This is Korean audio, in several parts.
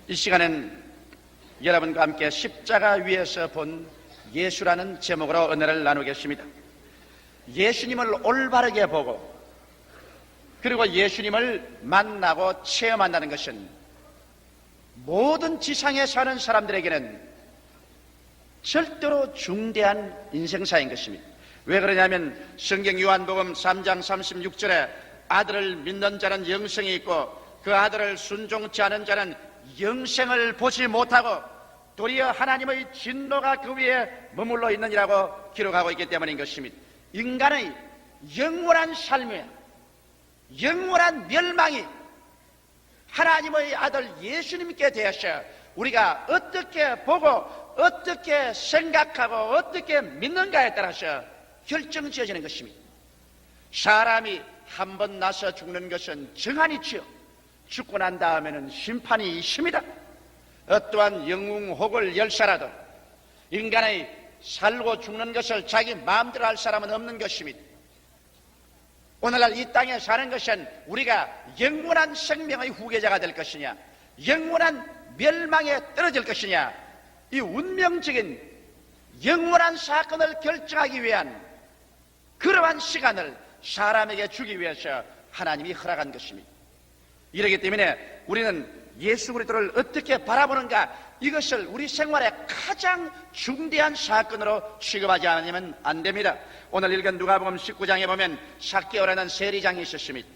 이 시간엔 여러분과 함께 십자가 위에서 본 예수라는 제목으로 은혜를 나누겠습니다. 예수님을 올바르게 보고 그리고 예수님을 만나고 체험한다는 것은 모든 지상에 사는 사람들에게는 절대로 중대한 인생사인 것입니다. 왜 그러냐면 성경 요한복음 3장 36절에 아들을 믿는 자는 영생이 있고 그 아들을 순종치 않은 자는 영생을 보지 못하고 도리어 하나님의 진노가 그 위에 머물러 있느니라고 기록하고 있기 때문인 것입니다. 인간의 영원한 삶에 영원한 멸망이 하나님의 아들 예수님께 대해서 우리가 어떻게 보고 어떻게 생각하고 어떻게 믿는가에 따라서 결정지어지는 것입니다. 사람이 한 번 나서 죽는 것은 정한이지요. 죽고 난 다음에는 심판이 있습니다. 어떠한 영웅혹을 열사라도 인간의 살고 죽는 것을 자기 마음대로 할 사람은 없는 것입니다. 오늘날 이 땅에 사는 것은 우리가 영원한 생명의 후계자가 될 것이냐 영원한 멸망에 떨어질 것이냐 이 운명적인 영원한 사건을 결정하기 위한 그러한 시간을 사람에게 주기 위해서 하나님이 허락한 것입니다. 이렇기 때문에 우리는 예수 그리스도를 어떻게 바라보는가 이것을 우리 생활의 가장 중대한 사건으로 취급하지 않으면 안 됩니다. 오늘 읽은 누가복음 19장에 보면 삭개오라는 세리장이 있었습니다.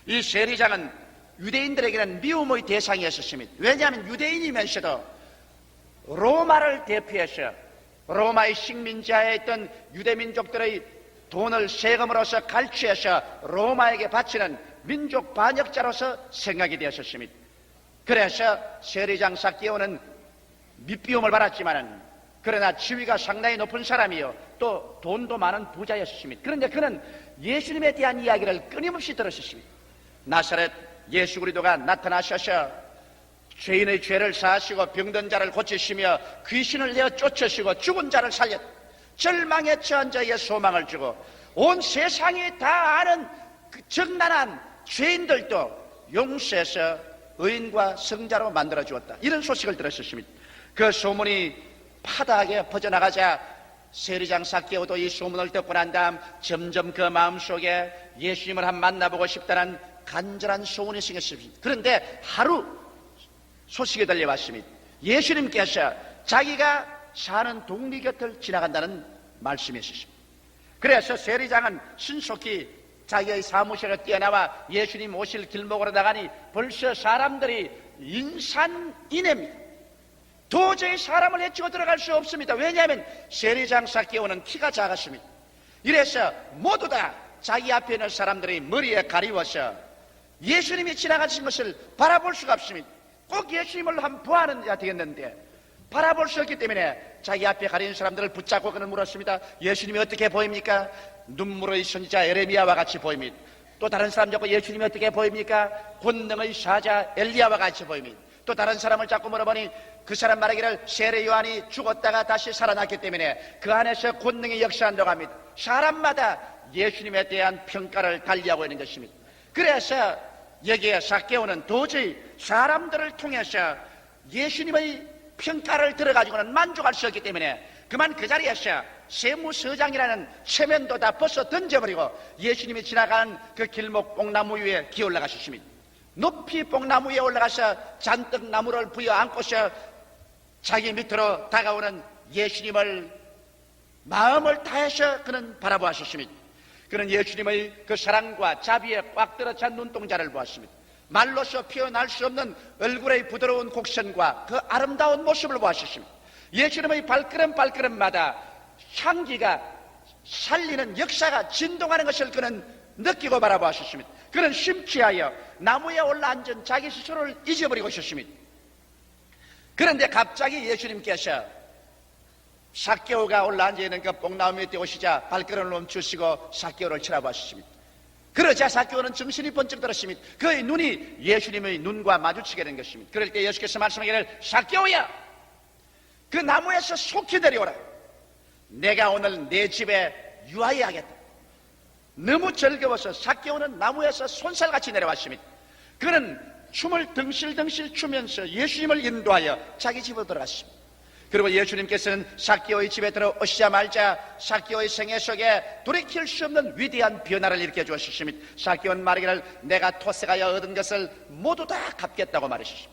이 세리장은 유대인들에게는 미움의 대상이었습니다. 왜냐하면 유대인이면서도 로마를 대표해서 로마의 식민지하에 있던 유대민족들의 돈을 세금으로서 갈취해서 로마에게 바치는 민족 반역자로서 생각이 되었습니다. 그래서 세리장 삭개오는 밑비움을 받았지만은 그러나 지위가 상당히 높은 사람이요 또 돈도 많은 부자였습니다. 그런데 그는 예수님에 대한 이야기를 끊임없이 들었습니다. 나사렛 예수 그리스도가 나타나셔서 죄인의 죄를 사하시고 병든 자를 고치시며 귀신을 내어 쫓으시고 죽은 자를 살렸 절망에 처한 자에게 소망을 주고 온 세상이 다 아는 그 적나라한 죄인들도 용서해서 의인과 성자로 만들어 주었다. 이런 소식을 들었습니다. 그 소문이 파다하게 퍼져나가자 세리장 삭개오도 이 소문을 듣고 난 다음 점점 그 마음속에 예수님을 한번 만나보고 싶다는 간절한 소원이 생겼습니다. 그런데 하루 소식이 들려왔습니다. 예수님께서 자기가 사는 동리 곁을 지나간다는 말씀이 있었습니다. 그래서 세리장은 신속히 자기의 사무실에 뛰어나와 예수님 오실 길목으로 나가니 벌써 사람들이 인산인해입니다. 도저히 사람을 해치고 들어갈 수 없습니다. 왜냐하면 세리장 삭개오는 키가 작았습니다. 이래서 모두 다 자기 앞에 있는 사람들이 머리에 가리워서 예수님이 지나가신 것을 바라볼 수가 없습니다. 꼭 예수님을 한번 보아는 야 되겠는데 바라볼 수 없기 때문에 자기 앞에 가리는 사람들을 붙잡고 그는 물었습니다. 예수님이 어떻게 보입니까? 눈물의 선지자 에레미야와 같이 보입니다. 또 다른 사람 잡고 예수님이 어떻게 보입니까? 권능의 사자 엘리야와 같이 보입니다. 또 다른 사람을 자꾸 물어보니 그 사람 말하기를 세례 요한이 죽었다가 다시 살아났기 때문에 그 안에서 권능이 역사한다고 합니다. 사람마다 예수님에 대한 평가를 달리하고 있는 것입니다. 그래서 여기에 삭개오는 도저히 사람들을 통해서 예수님의 평가를 들어가지고는 만족할 수 없기 때문에 그만 그 자리에서 세무서장이라는 체면도 다 벗어 던져버리고 예수님이 지나가는 그 길목 뽕나무 위에 기어 올라가셨습니다. 높이 뽕나무 위에 올라가서 잔뜩 나무를 부여 안고서 자기 밑으로 다가오는 예수님을 마음을 다해서 그는 바라보았습니다. 그는 예수님의 그 사랑과 자비에 꽉 들어찬 눈동자를 보았습니다. 말로서 표현할 수 없는 얼굴의 부드러운 곡선과 그 아름다운 모습을 보았습니다. 예수님의 발걸음마다 향기가 살리는 역사가 진동하는 것을 그는 느끼고 바라보았습니다. 그는 심취하여 나무에 올라앉은 자기 스스로를 잊어버리고 있었습니다. 그런데 갑자기 예수님께서 삭개오가 올라앉아 있는 그 뽕나무 위에 뛰어오시자 발걸음을 멈추시고 삭개오를 쳐다보았습니다. 그러자 삭개오는 정신이 번쩍 들었습니다. 그의 눈이 예수님의 눈과 마주치게 된 것입니다. 그럴 때 예수께서 말씀하기를 삭개오야 그 나무에서 속히 내려오라. 내가 오늘 내 집에 유하여야겠다. 너무 즐거워서 삭개오는 나무에서 손살같이 내려왔습니다. 그는 춤을 덩실덩실 추면서 예수님을 인도하여 자기 집으로 들어갔습니다. 그리고 예수님께서는 삭개오의 집에 들어오시자마자 삭개오의 생애 속에 돌이킬 수 없는 위대한 변화를 일으켜 주었습니다. 삭개오는 말하기를 내가 토색하여 얻은 것을 모두 다 갚겠다고 말하셨습니다.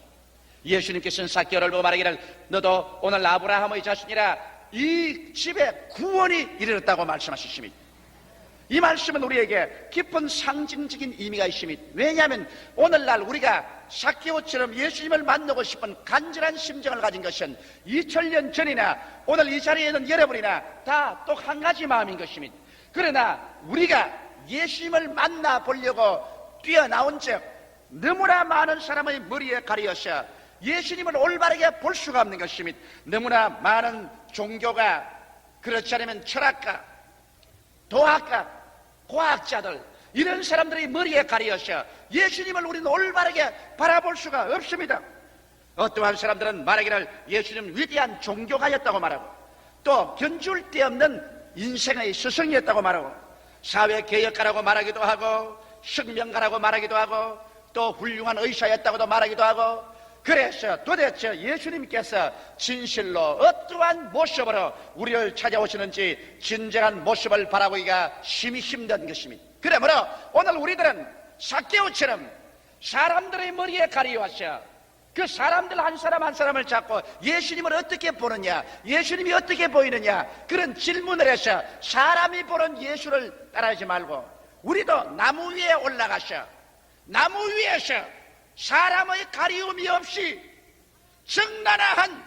예수님께서는 삭개오를 보고 말하기를 너도 오늘 아브라함의 자손이라 이 집에 구원이 이르렀다고 말씀하셨습니다. 이 말씀은 우리에게 깊은 상징적인 의미가 있습니다. 왜냐하면 오늘날 우리가 삭개오처럼 예수님을 만나고 싶은 간절한 심정을 가진 것은 2000년 전이나 오늘 이 자리에 있는 여러분이나 다 또 한 가지 마음인 것입니다. 그러나 우리가 예수님을 만나보려고 뛰어나온 즉 너무나 많은 사람의 머리에 가려서 예수님을 올바르게 볼 수가 없는 것입니다. 너무나 많은 종교가 그렇지 않으면 철학가, 도학가, 과학자들 이런 사람들이 머리에 가려서 예수님을 우리는 올바르게 바라볼 수가 없습니다. 어떠한 사람들은 말하기를 예수님은 위대한 종교가였다고 말하고 또 견줄 데 없는 인생의 스승이었다고 말하고 사회개혁가라고 말하기도 하고 혁명가라고 말하기도 하고 또 훌륭한 의사였다고도 말하기도 하고 그래서 도대체 예수님께서 진실로 어떠한 모습으로 우리를 찾아오시는지 진정한 모습을 바라보기가 심히 힘든 것입니다. 그러므로 오늘 우리들은 삭개오처럼 사람들의 머리에 가리워서 그 사람들 한 사람 한 사람을 잡고 예수님을 어떻게 보느냐, 예수님이 어떻게 보이느냐 그런 질문을 해서 사람이 보는 예수를 따라하지 말고 우리도 나무 위에 올라가서 나무 위에서 사람의 가리움이 없이 적나라한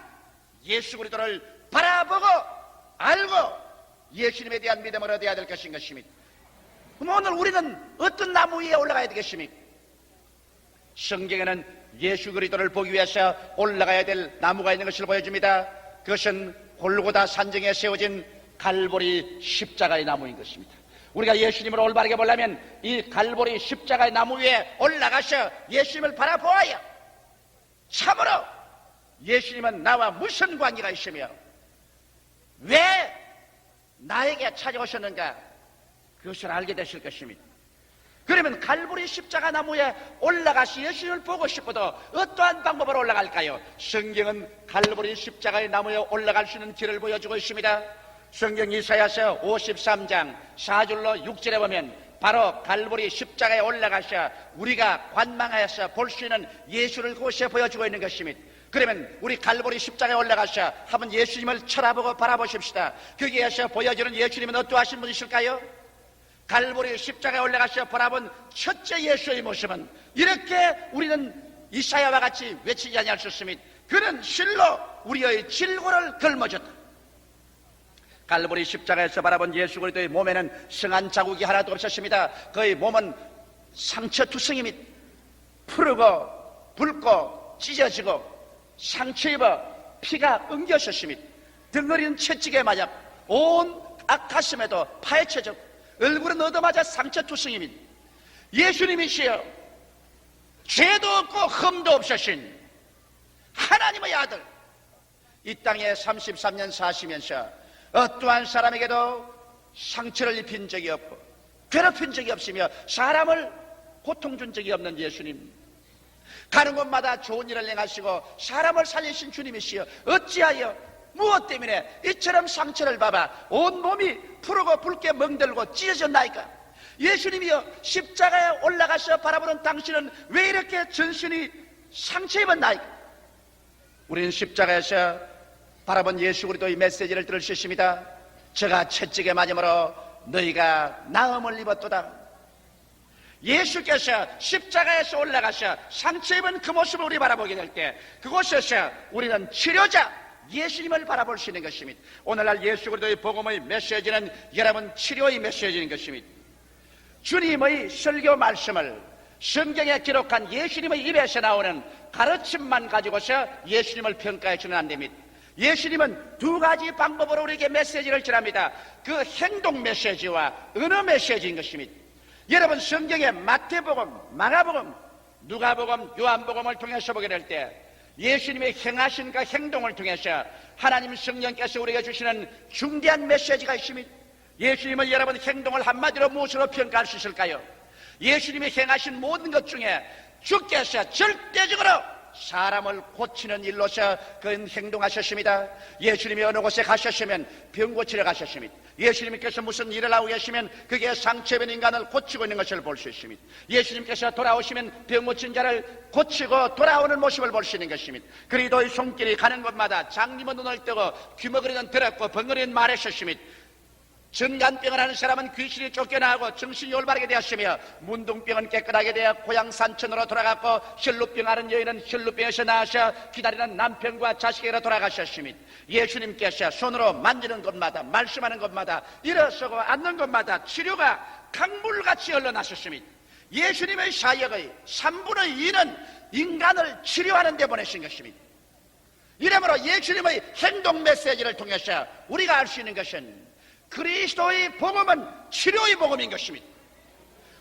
예수 그리스도를 바라보고 알고 예수님에 대한 믿음을 얻어야 될 것인 것입니다. 그럼 오늘 우리는 어떤 나무 위에 올라가야 되겠습니까? 성경에는 예수 그리스도를 보기 위해서 올라가야 될 나무가 있는 것을 보여줍니다. 그것은 골고다 산정에 세워진 갈보리 십자가의 나무인 것입니다. 우리가 예수님을 올바르게 보려면 이 갈보리 십자가의 나무 위에 올라가서 예수님을 바라보아야 참으로 예수님은 나와 무슨 관계가 있으며 왜 나에게 찾아오셨는가 그것을 알게 되실 것입니다. 그러면 갈보리 십자가 나무에 올라가서 예수님을 보고 싶어도 어떠한 방법으로 올라갈까요? 성경은 갈보리 십자가의 나무에 올라갈 수 있는 길을 보여주고 있습니다. 성경 이사야서 53장 4절로 6절에 보면 바로 갈보리 십자가에 올라가서 우리가 관망하여서 볼 수 있는 예수를 그곳에 보여주고 있는 것입니다. 그러면 우리 갈보리 십자가에 올라가서 한번 예수님을 쳐다보고 바라보십시다. 거기에서 보여주는 예수님은 어떠하신 분이실까요? 갈보리 십자가에 올라가서 바라본 첫째 예수의 모습은 이렇게 우리는 이사야와 같이 외치지 아니할 수 있습니다. 그는 실로 우리의 질고를 걸머졌다. 갈보리 십자가에서 바라본 예수 그리스도의 몸에는 성한 자국이 하나도 없었습니다. 그의 몸은 상처투성입니다. 푸르고 붉고 찢어지고 상처 입어 피가 엉겼었습니다. 덩어리는 채찍에 맞아 온 가슴에도 파헤쳐졌고 얼굴은 얻어맞아 상처투성입니다. 예수님이시여 죄도 없고 흠도 없으신 하나님의 아들 이 땅에 33년 사시면서 어떠한 사람에게도 상처를 입힌 적이 없고 괴롭힌 적이 없으며 사람을 고통 준 적이 없는 예수님, 가는 곳마다 좋은 일을 행하시고 사람을 살리신 주님이시여 어찌하여 무엇 때문에 이처럼 상처를 받아 온 몸이 푸르고 붉게 멍들고 찢어졌나이까? 예수님이여 십자가에 올라가서 바라보는 당신은 왜 이렇게 전신이 상처 입었나이까? 우리는 십자가에서 바라본 예수 그리스도의 메시지를 들을 수 있습니다. 저가 채찍에 맞음으로 너희가 나음을 입었도다. 예수께서 십자가에서 올라가서 상처 입은 그 모습을 우리 바라보게 될 때 그곳에서 우리는 치료자 예수님을 바라볼 수 있는 것입니다. 오늘날 예수 그리스도의 복음의 메시지는 여러분 치료의 메시지인 것입니다. 주님의 설교 말씀을 성경에 기록한 예수님의 입에서 나오는 가르침만 가지고서 예수님을 평가해서는 안 됩니다. 예수님은 두 가지 방법으로 우리에게 메시지를 전합니다. 그 행동 메시지와 언어 메시지인 것입니다. 여러분 성경의 마태복음, 마가복음, 누가복음, 요한복음을 통해서 보게 될 때 예수님의 행하신 그 행동을 통해서 하나님 성령께서 우리에게 주시는 중대한 메시지가 있습니다. 예수님은 여러분 행동을 한마디로 무엇으로 평가할 수 있을까요? 예수님이 행하신 모든 것 중에 주께서 절대적으로 사람을 고치는 일로서 그 행동하셨습니다. 예수님이 어느 곳에 가셨으면 병 고치러 가셨습니다. 예수님께서 무슨 일을 하고 계시면 그게 상처입은 인간을 고치고 있는 것을 볼 수 있습니다. 예수님께서 돌아오시면 병 고친 자를 고치고 돌아오는 모습을 볼 수 있는 것입니다. 그리도의 손길이 가는 곳마다 장님은 눈을 뜨고 귀머거리는 들었고 벙어리는 말했었습니다. 전간병을 하는 사람은 귀신이 쫓겨나고 정신이 올바르게 되었으며 문둥병은 깨끗하게 되어 고향 산천으로 돌아갔고 혈루병 하는 여인은 혈루병에서 나와서 기다리는 남편과 자식에게로 돌아가셨습니다. 예수님께서 손으로 만지는 곳마다 말씀하는 곳마다 일어서고 앉는 곳마다 치료가 강물같이 흘러나셨습니다. 예수님의 사역의 3분의 2는 인간을 치료하는 데 보내신 것입니다. 이러므로 예수님의 행동 메시지를 통해서 우리가 알 수 있는 것은 그리스도의 복음은 치료의 복음인 것입니다.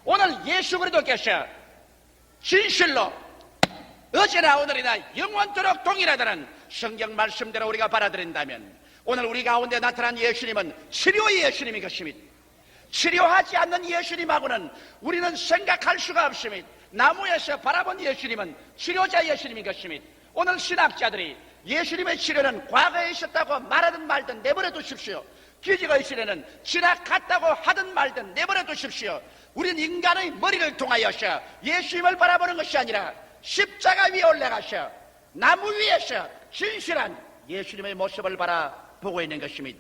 오늘 예수 그리스도께서 진실로 어제나 오늘이나 영원토록 동일하다는 성경 말씀대로 우리가 받아들인다면 오늘 우리 가운데 나타난 예수님은 치료의 예수님인 것입니다. 치료하지 않는 예수님하고는 우리는 생각할 수가 없습니다. 나무에서 바라본 예수님은 치료자 예수님인 것입니다. 오늘 신학자들이 예수님의 치료는 과거에 있었다고 말하든 말든 내버려 두십시오. 기적의 시대는 지나갔다고 하든 말든 내버려 두십시오. 우린 인간의 머리를 통하여서 예수님을 바라보는 것이 아니라 십자가 위에 올라가서 나무 위에서 진실한 예수님의 모습을 바라보고 있는 것입니다.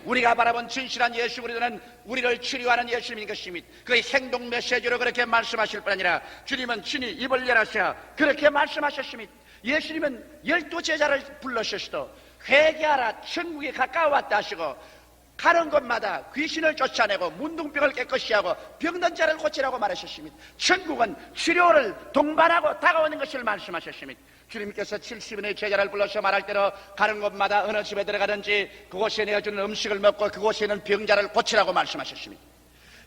우리가 바라본 진실한 예수 그리스도는 우리를 치료하는 예수님인 것입니다. 그의 행동 메시지로 그렇게 말씀하실 뿐 아니라 주님은 친히 입을 열어서 그렇게 말씀하셨습니다. 예수님은 12제자를 불러셔서도 회개하라 천국이 가까워왔다 하시고 가는 곳마다 귀신을 쫓아내고 문둥병을 깨끗이 하고 병든 자를 고치라고 말하셨습니다. 천국은 치료를 동반하고 다가오는 것을 말씀하셨습니다. 주님께서 70인의 제자를 불러서 말할 때로 가는 곳마다 어느 집에 들어가든지 그곳에 내어주는 음식을 먹고 그곳에 있는 병자를 고치라고 말씀하셨습니다.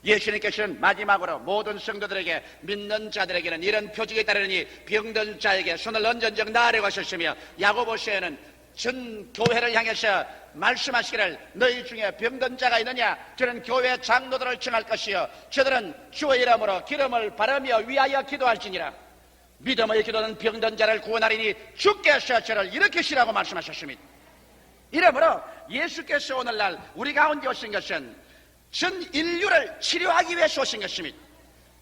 예수님께서는 마지막으로 모든 성도들에게 믿는 자들에게는 이런 표징이 따르니 병든 자에게 손을 얹은즉 나으려고 하셨으며 야고보서에는 전 교회를 향해서 말씀하시기를 너희 중에 병든 자가 있느냐 저는 교회 장로들을 청할 것이요 저들은 주의 이름으로 기름을 바르며 위하여 기도할지니라. 믿음의 기도는 병든 자를 구원하리니 주께서 저를 일으키시라고 말씀하셨습니다. 이러므로 예수께서 오늘날 우리 가운데 오신 것은 전 인류를 치료하기 위해서 오신 것입니다.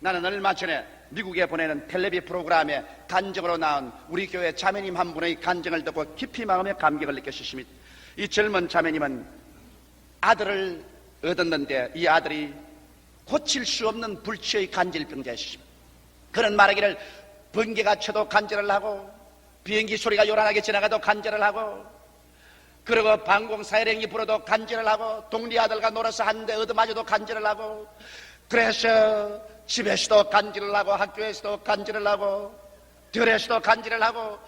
나는 얼마 전에 미국에 보내는 텔레비 프로그램에 간증으로 나온 우리 교회 자매님 한 분의 간증을 듣고 깊이 마음에 감격을 느꼈습니다. 이 젊은 자매님은 아들을 얻었는데 이 아들이 고칠 수 없는 불치의 간질병자였습니다. 그는 말하기를 번개가 쳐도 간절을 하고 비행기 소리가 요란하게 지나가도 간절을 하고 그리고 방공 사이렌이 불어도 간절을 하고 동리 아들과 놀아서 하는데 얻어맞아도 간절을 하고 그래서 집에서도 간질을 하고 학교에서도 간질을 하고 들에서도 간질을 하고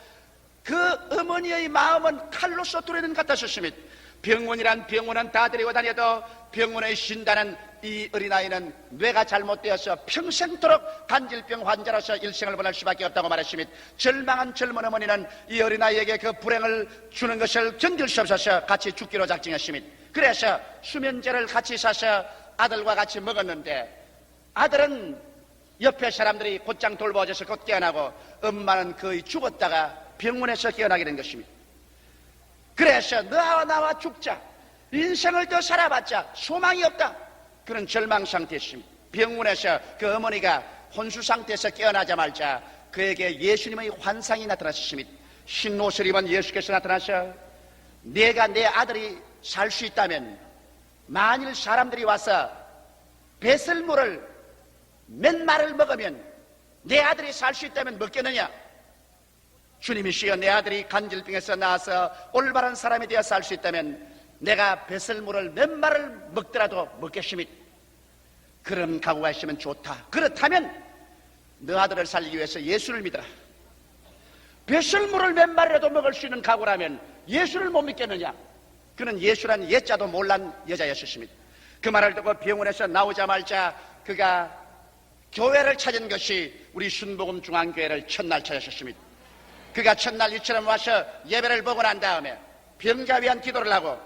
그 어머니의 마음은 칼로서 뚫리는 것 같았습니다. 병원이란 병원은 다 데리고 다녀도 병원의 신다는 이 어린아이는 뇌가 잘못되어서 평생토록 간질병 환자로서 일생을 보낼 수밖에 없다고 말했습니다. 절망한 젊은 어머니는 이 어린아이에게 그 불행을 주는 것을 견딜 수 없어서 같이 죽기로 작정했습니다. 그래서 수면제를 같이 사서 아들과 같이 먹었는데 아들은 옆에 사람들이 곧장 돌보아줘서 곧 깨어나고 엄마는 거의 죽었다가 병원에서 깨어나게 된 것입니다. 그래서 너와 나와 죽자 인생을 더 살아봤자 소망이 없다 그런 절망 상태였습니다. 병원에서 그 어머니가 혼수 상태에서 깨어나자마자 그에게 예수님의 환상이 나타났습니다. 흰 옷을 입은 예수께서 나타나셔 내가 내 아들이 살 수 있다면 만일 사람들이 와서 배설물을 몇 말을 먹으면 내 아들이 살 수 있다면 먹겠느냐? 주님이시여 내 아들이 간질병에서 나와서 올바른 사람이 되어 살 수 있다면 내가 배설물을 몇 말을 먹더라도 먹겠습니다. 그런 각오가 있으면 좋다. 그렇다면 너 아들을 살리기 위해서 예수를 믿어라. 배설물을 몇 말이라도 먹을 수 있는 각오라면 예수를 못 믿겠느냐? 그는 예수란 예자도 몰란 여자였습니다. 그 말을 듣고 병원에서 나오자마자 그가 교회를 찾은 것이 우리 순복음 중앙교회를 첫날 찾으셨습니다. 그가 첫날 이처럼 와서 예배를 보고 난 다음에 병자 위한 기도를 하고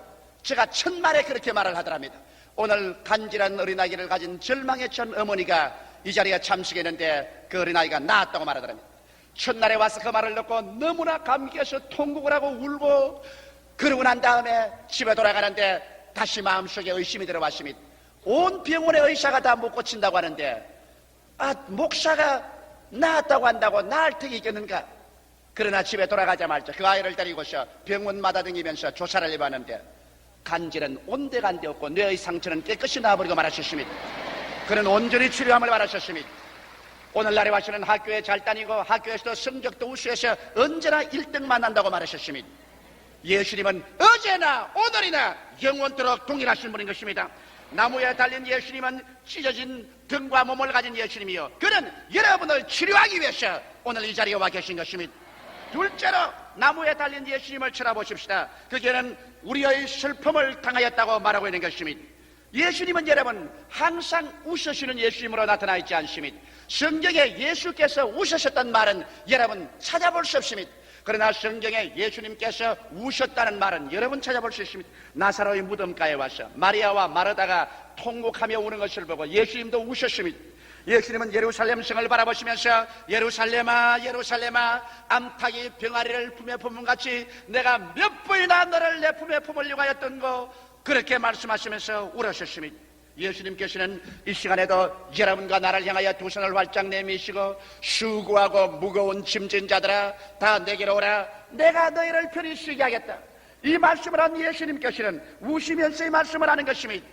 제가 첫말에 그렇게 말을 하더랍니다. 오늘 간질한 어린아이를 가진 절망에 찬 어머니가 이 자리에 참석했는데 그 어린아이가 나았다고 말하더랍니다. 첫날에 와서 그 말을 듣고 너무나 감격해서 통곡을 하고 울고, 그러고 난 다음에 집에 돌아가는데 다시 마음속에 의심이 들어왔습니다. 온 병원의 의사가 다 못 고친다고 하는데 목사가 나았다고 한다고 나을 턱이 있겠는가? 그러나 집에 돌아가자마자 그 아이를 데리고서 병원마다 다니면서 조사를 해봤는데 간질은 온데간데 없고 뇌의 상처는 깨끗이 나아버리고 말하셨습니다. 그는 온전히 치료함을 말하셨습니다. 오늘날에 와서는 학교에 잘 다니고 학교에서도 성적도 우수해서 언제나 1등만 한다고 말하셨습니다. 예수님은 어제나 오늘이나 영원토록 동일하신 분인 것입니다. 나무에 달린 예수님은 찢어진 등과 몸을 가진 예수님이요, 그는 여러분을 치료하기 위해서 오늘 이 자리에 와 계신 것입니다. 둘째로 나무에 달린 예수님을 쳐다보십시다. 그게는 우리의 슬픔을 당하였다고 말하고 있는 것입니다. 예수님은 여러분 항상 웃으시는 예수님으로 나타나 있지 않습니다. 성경에 예수께서 웃으셨단 말은 여러분 찾아볼 수 없습니다. 그러나 성경에 예수님께서 우셨다는 말은 여러분 찾아볼 수 있습니다. 나사로의 무덤가에 와서 마리아와 마르다가 통곡하며 우는 것을 보고 예수님도 우셨습니다. 예수님은 예루살렘 성을 바라보시면서 예루살렘아 예루살렘아 암탉이 병아리를 품에 품은 같이 내가 몇 번이나 너를 내 품에 품으려고 하였던고, 그렇게 말씀하시면서 울으셨습니다. 예수님께서는 이 시간에도 여러분과 나를 향하여 두 손을 활짝 내미시고 수고하고 무거운 짐진 자들아 다 내게로 오라, 내가 너희를 편히 쉬게 하겠다, 이 말씀을 한 예수님께서는 우시면서 이 말씀을 하는 것입니다.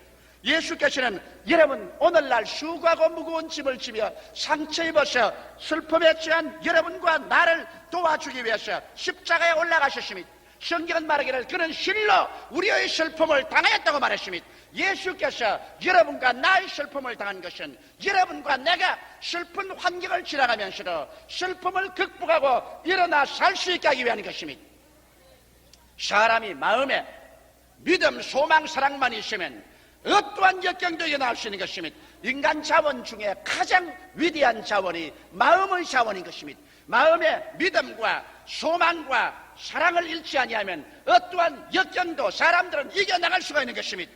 예수께서는 여러분 오늘날 수고하고 무거운 짐을 지며 상처 입어서 슬픔에 처한 여러분과 나를 도와주기 위해서 십자가에 올라가셨습니다. 성경은 말하기를 그는 실로 우리의 슬픔을 당하였다고 말했습니다. 예수께서 여러분과 나의 슬픔을 당한 것은 여러분과 내가 슬픈 환경을 지나가면서도 슬픔을 극복하고 일어나 살 수 있게 하기 위한 것입니다. 사람이 마음에 믿음, 소망, 사랑만 있으면 어떠한 역경도 이겨나올 수 있는 것입니다. 인간 자원 중에 가장 위대한 자원이 마음의 자원인 것입니다. 마음에 믿음과 소망과 사랑을 잃지 아니하면 어떠한 역경도 사람들은 이겨나갈 수가 있는 것입니다.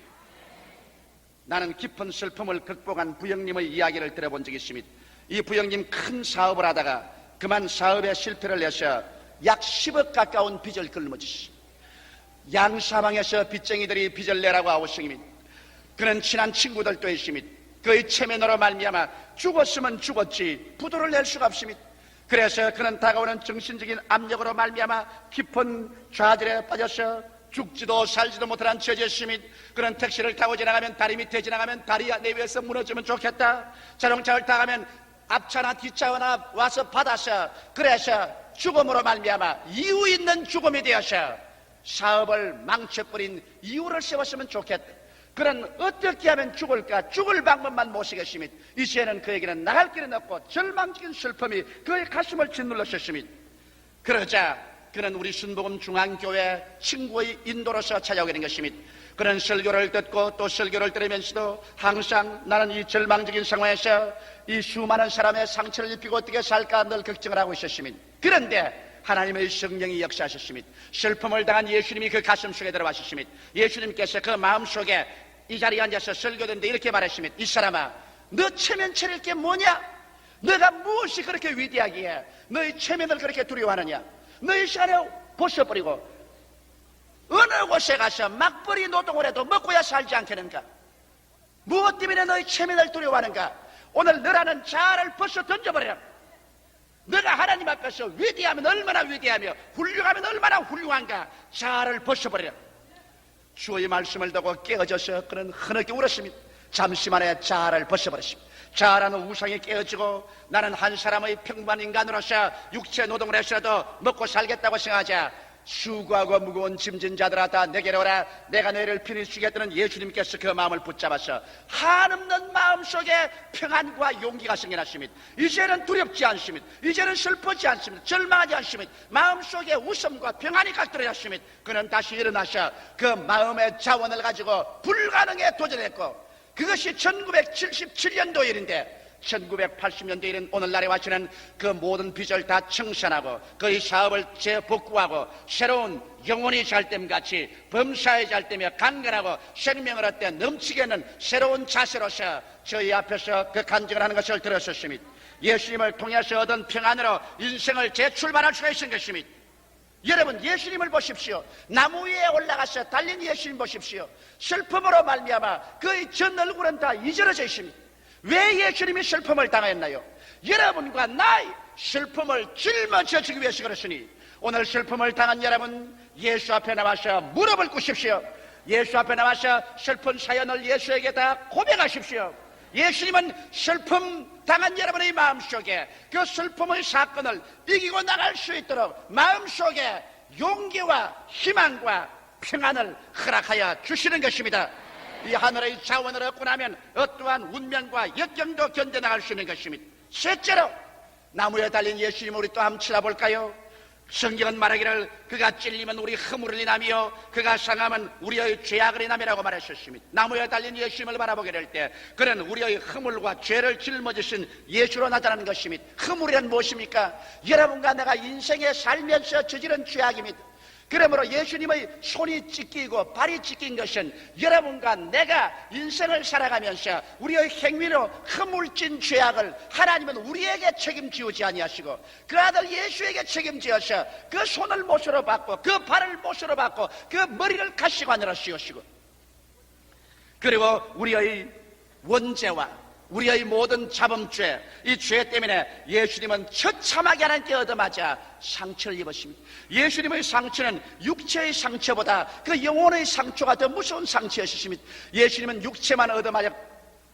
나는 깊은 슬픔을 극복한 부형님의 이야기를 들어본 적이 있습니다. 이 부형님 큰 사업을 하다가 그만 사업에 실패를 해서 약 10억 가까운 빚을 짊어지시, 양사방에서 빚쟁이들이 빚을 내라고 아우성입니다. 그는 친한 친구들도 있습니다. 그의 체면으로 말미암아 죽었으면 죽었지 부도를 낼 수가 없습니다. 그래서 그는 다가오는 정신적인 압력으로 말미암아 깊은 좌절에 빠져서 죽지도 살지도 못하는 처지였습니다. 그런 택시를 타고 지나가면 다리 밑에 지나가면 다리 내위에서 무너지면 좋겠다, 자동차를 타가면 앞차나 뒷차나 와서 받아서, 그래서 죽음으로 말미암아 이유 있는 죽음이 되어서 사업을 망쳐버린 이유를 세웠으면 좋겠다. 그는 어떻게 하면 죽을까? 죽을 방법만 모시겠습니다. 이제는 그에게는 나갈 길은 없고 절망적인 슬픔이 그의 가슴을 짓눌렀습니다. 그러자 그는 우리 순복음 중앙교회 친구의 인도로서 찾아오게 된 것입니다. 그는 설교를 듣고 또 설교를 들으면서도 항상 나는 이 절망적인 상황에서 이 수많은 사람의 상처를 입히고 어떻게 살까 늘 걱정을 하고 있었습니다. 그런데 하나님의 성령이 역사하셨습니다. 슬픔을 당한 예수님이 그 가슴 속에 들어가셨습니다. 예수님께서 그 마음속에 이 자리에 앉아서 설교하는데 이렇게 말했습니다. 이 사람아, 너 체면 차릴 게 뭐냐? 너가 무엇이 그렇게 위대하기에 너의 체면을 그렇게 두려워하느냐? 너희 시간에 벗어버리고 어느 곳에 가서 막벌이 노동을 해도 먹고야 살지 않겠는가? 무엇 때문에 너희 체면을 두려워하는가? 오늘 너라는 자아를 벗어 던져버려라. 너가 하나님 앞에서 위대하면 얼마나 위대하며 훌륭하면 얼마나 훌륭한가? 자아를 벗어버려라. 주의 말씀을 듣고 깨어져서 그는 흐느끼 울었습니다. 잠시 만에 자아를 벗어버렸습니다. 자아라는 우상이 깨어지고 나는 한 사람의 평범한 인간으로서 육체 노동을 해서라도 먹고 살겠다고 생각하자 수고하고 무거운 짐진 자들아 다 내게로 오라, 내가 너희를 편히 쉬겠다는 예수님께서 그 마음을 붙잡아서 한없는 마음속에 평안과 용기가 생겨났습니다. 이제는 두렵지 않습니다. 이제는 슬프지 않습니다. 절망하지 않습니다. 마음속에 웃음과 평안이 깍들어졌습니다. 그는 다시 일어나서 그 마음의 자원을 가지고 불가능에 도전했고, 그것이 1977년도 일인데 1980년도 일은 오늘날에 와서는 그 모든 빚을 다 청산하고 그의 사업을 재복구하고 새로운 영혼이 잘됨같이 범사에 잘되며 강건하고 생명을 얻되 넘치게 하는 새로운 자세로서 저희 앞에서 그 간증을 하는 것을 들었었습니다. 예수님을 통해서 얻은 평안으로 인생을 재출발할 수가 있는 것입니다. 여러분, 예수님을 보십시오. 나무 위에 올라가서 달린 예수님 보십시오. 슬픔으로 말미암아 그의 전 얼굴은 다 이절어져 있습니다. 왜 예수님이 슬픔을 당했나요? 여러분과 나의 슬픔을 짊어져 주기 위해서 그렇으니, 오늘 슬픔을 당한 여러분, 예수 앞에 나와서 무릎을 꿇으십시오. 예수 앞에 나와서 슬픈 사연을 예수에게 다 고백하십시오. 예수님은 슬픔 당한 여러분의 마음속에 그 슬픔의 사건을 이기고 나갈 수 있도록 마음속에 용기와 희망과 평안을 허락하여 주시는 것입니다. 이 하늘의 자원을 얻고 나면 어떠한 운명과 역경도 견뎌나갈 수 있는 것입니다. 셋째로, 나무에 달린 예수님 우리 또 한번 쳐다볼까요? 성경은 말하기를 그가 찔리면 우리 허물을 인하며 그가 상하면 우리의 죄악을 인하며라고 말하셨습니다. 나무에 달린 예수님을 바라보게 될 때 그는 우리의 허물과 죄를 짊어지신 예수로 나타나는 것입니다. 허물이란 무엇입니까? 여러분과 내가 인생에 살면서 저지른 죄악입니다. 그러므로 예수님의 손이 찢기고 발이 찢긴 것은 여러분과 내가 인생을 살아가면서 우리의 행위로 허물진 죄악을 하나님은 우리에게 책임지우지 아니하시고 그 아들 예수에게 책임지어서 그 손을 못으로 받고 그 발을 못으로 받고 그 머리를 가시관으로 씌우시고, 그리고 우리의 원죄와 우리의 모든 자범죄, 이 죄 때문에 예수님은 처참하게 하나님께 얻어맞아 상처를 입으십니다. 예수님의 상처는 육체의 상처보다 그 영혼의 상처가 더 무서운 상처였습니다. 예수님은 육체만 얻어맞아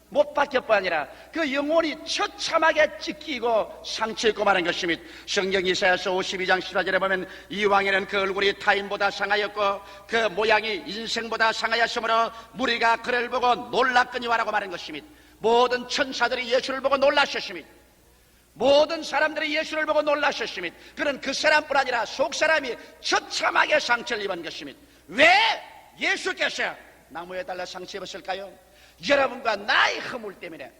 못 박힐 뿐 아니라 그 영혼이 처참하게 찢기고 상처 입고 마는 것입니다. 성경 이사야서 52장 14절에 보면 이 왕에는 그 얼굴이 타인보다 상하였고 그 모양이 인생보다 상하였으므로 무리가 그를 보고 놀랐거니와라고 말한 것입니다. 모든 천사들이 예수를 보고 놀라셨습니다. 모든 사람들이 예수를 보고 놀라셨습니다. 그는 그 사람뿐 아니라 속사람이 처참하게 상처를 입은 것입니다. 왜 예수께서 나무에 달라 상처 입었을까요? 여러분과 나의 허물 때문에,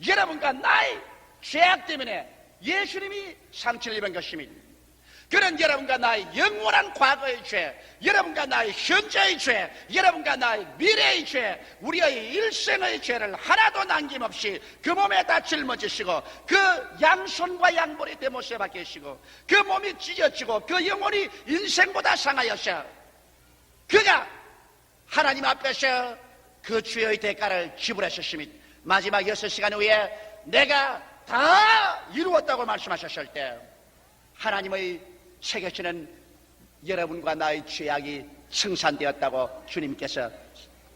여러분과 나의 죄악 때문에 예수님이 상처를 입은 것입니다. 그는 여러분과 나의 영원한 과거의 죄, 여러분과 나의 현재의 죄, 여러분과 나의 미래의 죄, 우리의 일생의 죄를 하나도 남김없이 그 몸에 다 짊어지시고 그 양손과 양머리 대못에 박히시고 그 몸이 찢어지고 그 영혼이 인생보다 상하여서 그가 하나님 앞에서 그 죄의 대가를 지불하셨습니다. 마지막 6시간 후에 내가 다 이루었다고 말씀하셨을 때 하나님의 새겨지는 여러분과 나의 죄악이 청산되었다고 주님께서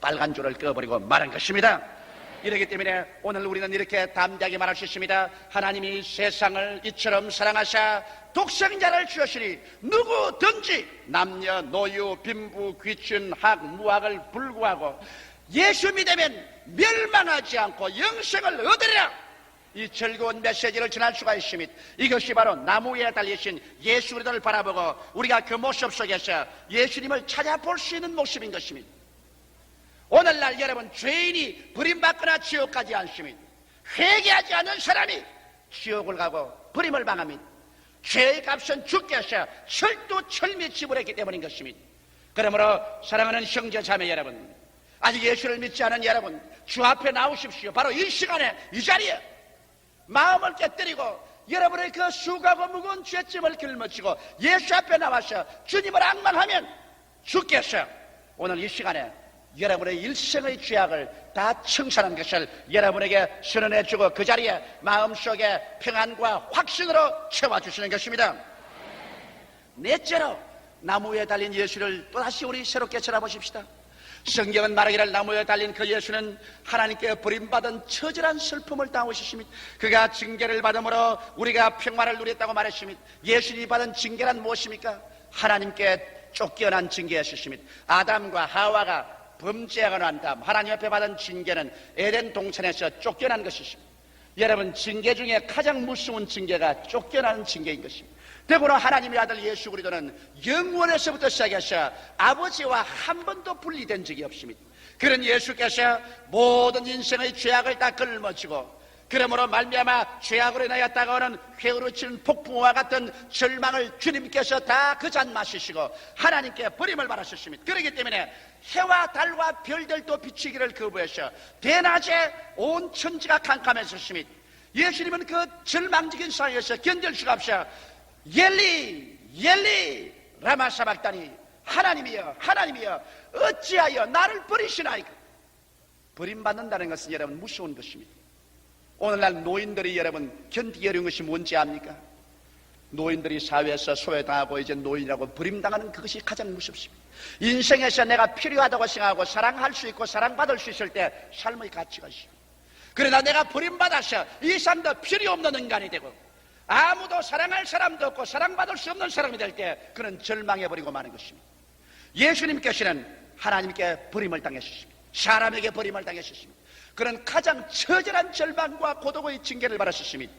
빨간 줄을 꺼버리고 말한 것입니다. 이렇기 때문에 오늘 우리는 이렇게 담대하게 말할 수 있습니다. 하나님이 세상을 이처럼 사랑하사 독생자를 주셨으니 누구든지 남녀 노유 빈부 귀춘 학 무학을 불구하고 예수 믿으면 멸망하지 않고 영생을 얻으리라, 이 즐거운 메시지를 전할 수가 있습니다. 이것이 바로 나무 위에 달리신 예수 그리스도를 바라보고 우리가 그 모습 속에서 예수님을 찾아볼 수 있는 모습인 것입니다. 오늘날 여러분, 죄인이 버림받거나 지옥 가지 않습니다. 회개하지 않는 사람이 지옥을 가고 버림을 당합니다. 죄의 값은 주께서 철두철미 지불했기 때문인 것입니다. 그러므로 사랑하는 형제 자매 여러분, 아직 예수를 믿지 않은 여러분, 주 앞에 나오십시오. 바로 이 시간에 이 자리에 마음을 깨뜨리고 여러분의 그 수고하고 무거운 죄짐을 짊어지고 예수 앞에 나와서 주님을 앙망하면 주께서 오늘 이 시간에 여러분의 일생의 죄악을 다 청산한 것을 여러분에게 선언해주고 그 자리에 마음속에 평안과 확신으로 채워주시는 것입니다. 넷째로, 나무 위에 달린 예수를 또다시 우리 새롭게 쳐다보십시다. 성경은 말하기를 나무에 달린 그 예수는 하나님께 버림받은 처절한 슬픔을 당하셨습니다. 그가 징계를 받음으로 우리가 평화를 누렸다고 말했습니다. 예수님이 받은 징계란 무엇입니까? 하나님께 쫓겨난 징계였습니다. 아담과 하와가 범죄하고 난 다음 하나님 앞에 받은 징계는 에덴 동산에서 쫓겨난 것이십니다. 여러분, 징계 중에 가장 무서운 징계가 쫓겨나는 징계인 것입니다. 더불어 하나님의 아들 예수 그리스도는 영원에서부터 시작해서 아버지와 한 번도 분리된 적이 없습니다. 그런 예수께서 모든 인생의 죄악을 다 짊어지고 그러므로 말미암아 죄악으로 인하여 다가오는 회오르치는 폭풍과 같은 절망을 주님께서 다 그 잔 마시시고 하나님께 버림을 받으셨습니다. 그렇기 때문에 해와 달과 별들도 비추기를 거부해서 대낮에 온 천지가 캄캄했었습니다. 예수님은 그 절망적인 상황에서 견딜 수가 없어 엘리 엘리 라마 사박다니, 하나님이여 하나님이여 어찌하여 나를 버리시나이까. 버림받는다는 것은 여러분 무서운 것입니다. 오늘날 노인들이 여러분 견디기 어려운 것이 뭔지 압니까? 노인들이 사회에서 소외당하고 이제 노인이라고 버림당하는 그것이 가장 무섭습니다. 인생에서 내가 필요하다고 생각하고 사랑할 수 있고 사랑받을 수 있을 때 삶의 가치가 있습니다. 그러나 내가 버림받아서 이 삶도 필요 없는 인간이 되고 아무도 사랑할 사람도 없고 사랑받을 수 없는 사람이 될 때 그는 절망해버리고 마는 것입니다. 예수님께서는 하나님께 버림을 당하셨습니다. 사람에게 버림을 당하셨습니다. 그는 가장 처절한 절망과 고독의 징계를 받았습니다.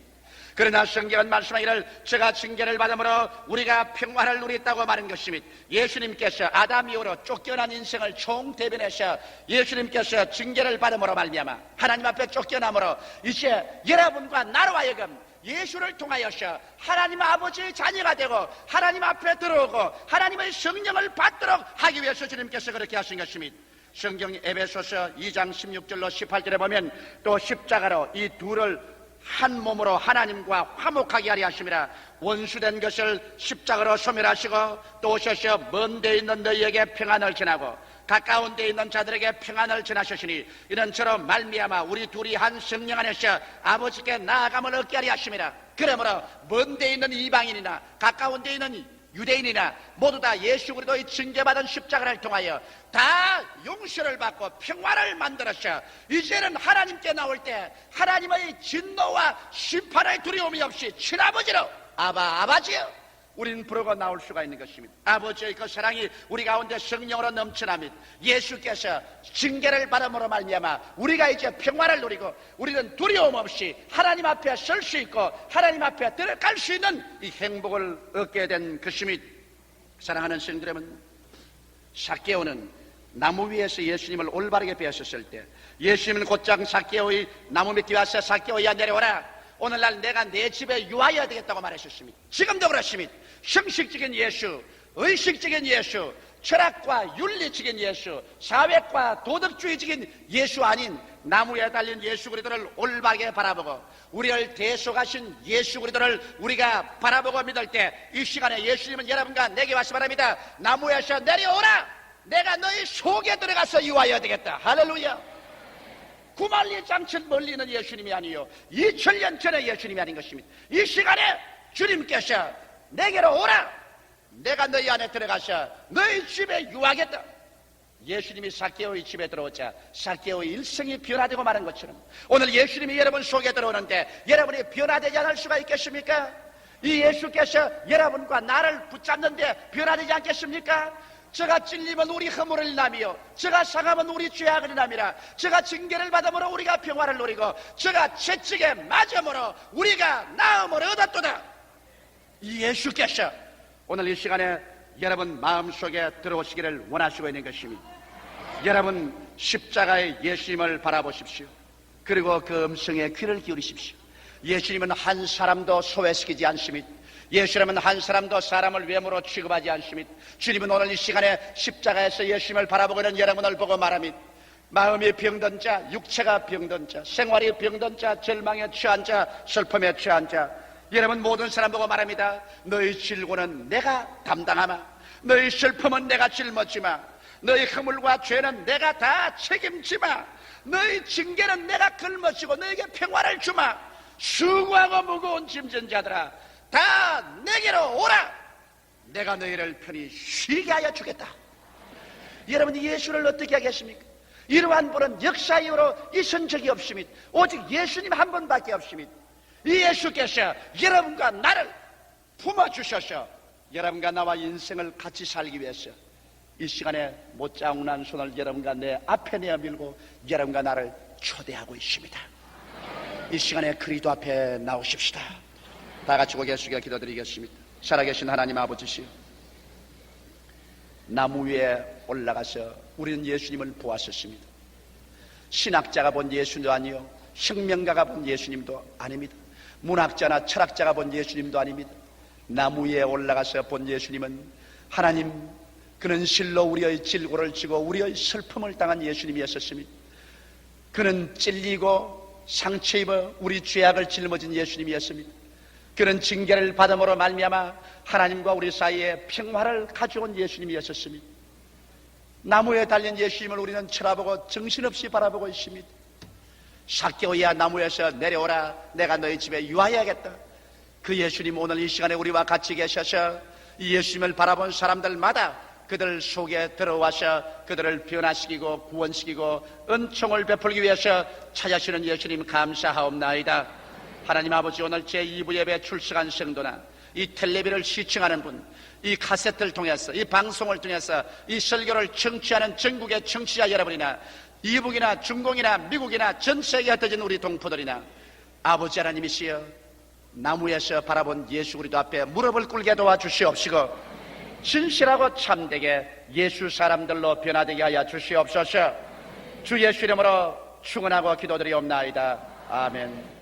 그러나 성경은 말씀하기를 제가 징계를 받음으로 우리가 평화를 누렸다고 말한 것입니다. 예수님께서 아담 이후로 쫓겨난 인생을 총대변해서 예수님께서 징계를 받음으로 말미암아 하나님 앞에 쫓겨남으로 이제 여러분과 나로 하여금 예수를 통하여서 하나님 아버지의 자녀가 되고 하나님 앞에 들어오고 하나님의 성령을 받도록 하기 위해서 주님께서 그렇게 하신 것입니다. 성경 에베소서 2장 16절로 18절에 보면 또 십자가로 이 둘을 한 몸으로 하나님과 화목하게 하려 하심이라. 원수된 것을 십자가로 소멸하시고 또 오셔서 먼 데 있는 너희에게 평안을 전하고 가까운 데 있는 자들에게 평안을 전하셨으니 이는 저로 말미암아 우리 둘이 한 성령 안에서 아버지께 나아감을 얻게 하려 하심이라. 그러므로 먼 데 있는 이방인이나 가까운 데 있는 유대인이나 모두 다 예수 그리스도의 징계받은 십자가를 통하여 다 용서를 받고 평화를 만들어서 이제는 하나님께 나올 때 하나님의 진노와 심판의 두려움이 없이 친아버지로 아바지요 우리는 부르고 나올 수가 있는 것입니다. 아버지의 그 사랑이 우리 가운데 성령으로 넘쳐납니다. 예수께서 징계를 받음으로 말미암아 우리가 이제 평화를 누리고 우리는 두려움 없이 하나님 앞에 설 수 있고 하나님 앞에 들어갈 수 있는 이 행복을 얻게 된 것입니다. 사랑하는 성도 여러분, 삭개오는 나무 위에서 예수님을 올바르게 배웠을 때 예수님은 곧장 삭개오의 나무 밑에 와서 삭개오야 내려오라. 오늘날 내가 내 집에 유하여야 되겠다고 말하셨습니다. 지금도 그렇습니다. 형식적인 예수, 의식적인 예수, 철학과 윤리적인 예수, 사회과 도덕주의적인 예수 아닌 나무에 달린 예수 그리스도를 올바르게 바라보고 우리를 대속하신 예수 그리스도를 우리가 바라보고 믿을 때 이 시간에 예수님은 여러분과 내게 와서 말합니다. 나무에서 내려오라. 내가 너희 속에 들어가서 유하여야 되겠다. 할렐루야. 구말리 장천 멀리 있는 예수님이 아니요 2000년 전의 예수님이 아닌 것입니다. 이 시간에 주님께서 내게로 오라. 내가 너희 안에 들어가서 너희 집에 유하겠다. 예수님이 삭개오의 집에 들어오자 삭개오의 일생이 변화되고 마는 것처럼 오늘 예수님이 여러분 속에 들어오는데 여러분이 변화되지 않을 수가 있겠습니까? 이 예수께서 여러분과 나를 붙잡는데 변화되지 않겠습니까? 저가 찔리면 우리 허물을 인하며 저가 상하면 우리 죄악을 인함이라. 저가 징계를 받음으로 우리가 평화를 누리고 저가 채찍에 맞음으로 우리가 나음을 얻었도다. 이 예수께서 오늘 이 시간에 여러분 마음속에 들어오시기를 원하시고 있는 것입니다. 여러분 십자가의 예수님을 바라보십시오. 그리고 그 음성에 귀를 기울이십시오. 예수님은 한 사람도 소외시키지 않습니다. 예수님은 한 사람도 사람을 외모로 취급하지 않습니다. 주님은 오늘 이 시간에 십자가에서 예수님을 바라보고 있는 여러분을 보고 말합니다. 마음이 병든 자, 육체가 병든 자, 생활이 병든 자, 절망에 취한 자, 슬픔에 취한 자, 여러분 모든 사람 보고 말합니다. 너희 질고는 내가 담당하마. 너희 슬픔은 내가 짊어지마. 너희 허물과 죄는 내가 다 책임지마. 너희 징계는 내가 걸머지고 너에게 평화를 주마. 수고하고 무거운 짐진 자들아 다 내게로 오라. 내가 너희를 편히 쉬게 하여 주겠다. 여러분이 예수를 어떻게 하겠습니까? 이러한 분은 역사 이후로 있은 적이 없습니다. 오직 예수님 한 분밖에 없습니다. 이 예수께서 여러분과 나를 품어주셔서 여러분과 나와 인생을 같이 살기 위해서 이 시간에 못자국난 손을 여러분과 내 앞에 내밀고 여러분과 나를 초대하고 있습니다. 이 시간에 그리스도 앞에 나오십시다. 다 같이 고개 숙여 기도드리겠습니다. 살아계신 하나님 아버지시여, 나무 위에 올라가서 우리는 예수님을 보았었습니다. 신학자가 본 예수님도 아니요 혁명가가 본 예수님도 아닙니다. 문학자나 철학자가 본 예수님도 아닙니다. 나무 위에 올라가서 본 예수님은 하나님, 그는 실로 우리의 질고를 지고 우리의 슬픔을 당한 예수님이었습니다. 그는 찔리고 상처 입어 우리 죄악을 짊어진 예수님이었습니다. 그런 징계를 받음으로 말미암아 하나님과 우리 사이에 평화를 가져온 예수님이었습니다. 나무에 달린 예수님을 우리는 쳐다보고 정신없이 바라보고 있습니다. 삭개오야, 나무에서 내려오라, 내가 너희 집에 유하여야겠다. 그 예수님 오늘 이 시간에 우리와 같이 계셔서 이 예수님을 바라본 사람들마다 그들 속에 들어와서 그들을 변화시키고 구원시키고 은총을 베풀기 위해서 찾아주시는 예수님 감사하옵나이다. 하나님 아버지, 오늘 제2부 예배 출석한 성도나 이 텔레비를 시청하는 분, 이 카세트를 통해서, 이 방송을 통해서 이 설교를 청취하는 전국의 청취자 여러분이나 이북이나 중공이나 미국이나 전 세계에 흩어진 우리 동포들이나 아버지 하나님이시여, 나무에서 바라본 예수 그리스도 앞에 무릎을 꿇게 도와주시옵시고 진실하고 참되게 예수 사람들로 변화되게 하여 주시옵소서. 주 예수 이름으로 축원하고 기도드리옵나이다. 아멘.